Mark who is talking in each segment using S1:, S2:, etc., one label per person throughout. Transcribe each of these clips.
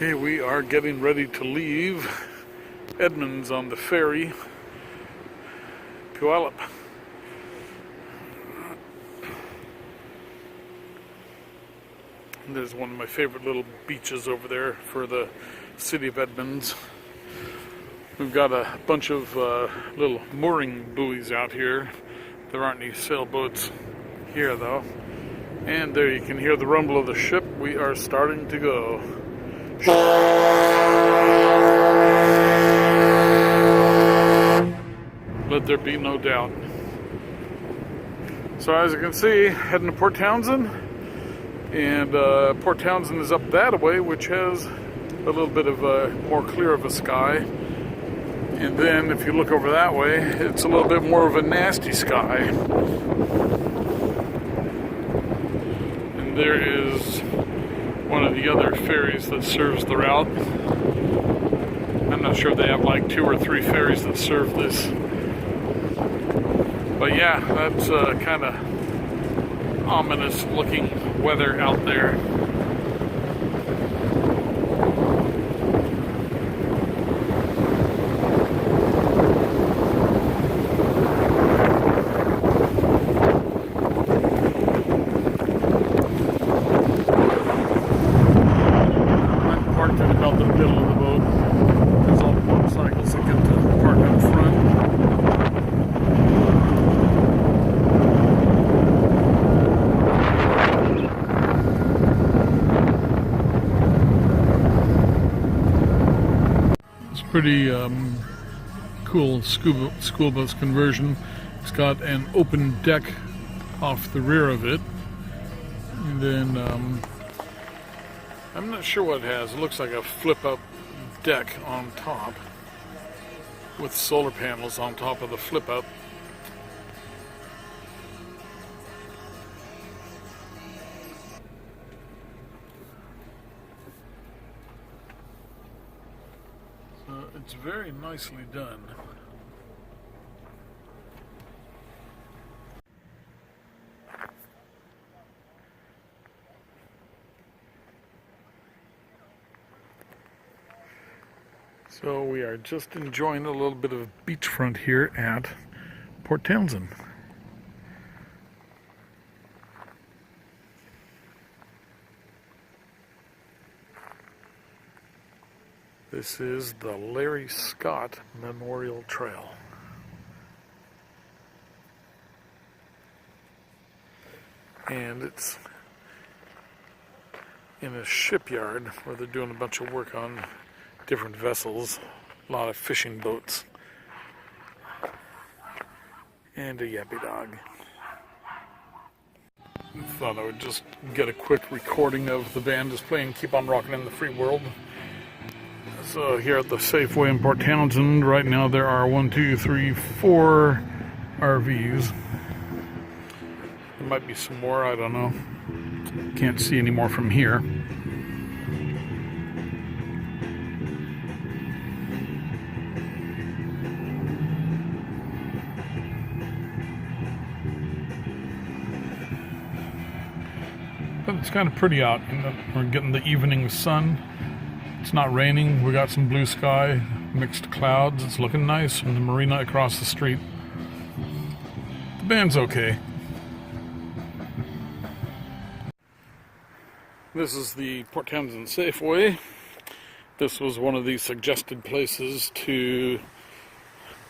S1: Okay, we are getting ready to leave Edmonds on the ferry, Puyallup. And there's one of my favorite little beaches over there for the city of Edmonds. We've got a bunch of little mooring buoys out here. There aren't any sailboats here though. And there you can hear the rumble of the ship. We are starting to go. Let there be no doubt. So as you can see, heading to Port Townsend. And Port Townsend is up that way, which has a little bit of a more clear of a sky. And then if you look over that way, it's a little bit more of a nasty sky. And there is one of the other ferries that serves the route. I'm not sure if they have like 2 or 3 ferries that serve this. But yeah, that's kind of ominous looking weather out there. About the middle of the boat. There's all the motorcycles that get to park up front. It's pretty cool school bus conversion. It's got an open deck off the rear of it, and then I'm not sure what it has. It looks like a flip-up deck on top with solar panels on top of the flip-up. So it's very nicely done. So we are just enjoying a little bit of beachfront here at Port Townsend. This is the Larry Scott Memorial Trail. And it's in a shipyard where they're doing a bunch of work on different vessels, a lot of fishing boats, and a yappy dog. Thought I would just get a quick recording of the band just playing Keep On Rockin' in the Free World. So here at the Safeway in Port Townsend, right now there are 1, 2, 3, 4 RVs. There might be some more, I don't know. Can't see any more from here. But it's kind of pretty out. We're getting the evening sun. It's not raining. We got some blue sky, mixed clouds. It's looking nice. And the marina across the street. The band's okay. This is the Port Townsend Safeway. This was one of the suggested places to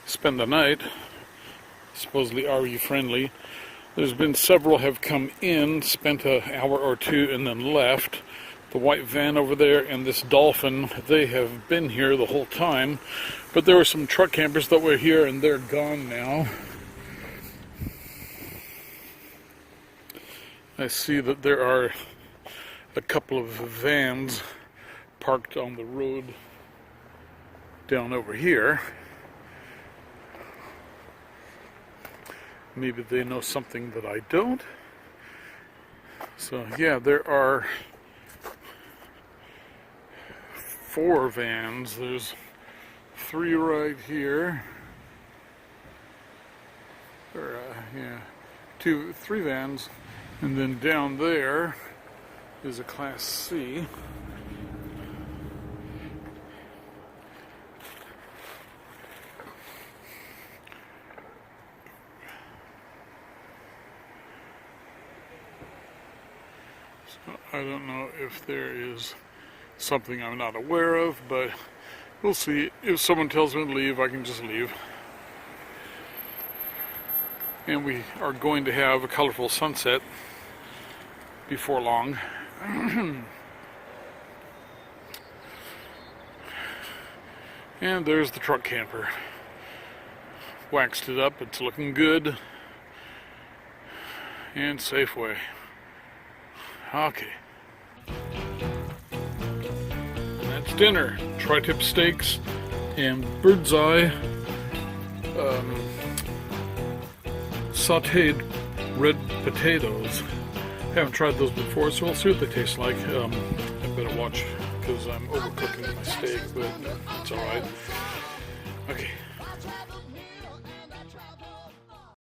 S1: spend the night. Supposedly RV friendly. There's been several have come in, spent an hour or 2, and then left. The white van over there and this Dolphin, they have been here the whole time. But there were some truck campers that were here and they're gone now. I see that there are a couple of vans parked on the road down over here. Maybe they know something that I don't. So yeah, there are 4 vans. There's 3 right here. Or yeah, 3 vans, and then down there is a Class C. I don't know if there is something I'm not aware of, but we'll see. If someone tells me to leave, I can just leave. And we are going to have a colorful sunset before long. And there's the truck camper. Waxed it up, it's looking good. And Safeway. Okay. And that's dinner. Tri-tip steaks and bird's eye sauteed red potatoes. Haven't tried those before, so we'll see what they taste like. I better watch because I'm overcooking my steak, but it's alright. Okay.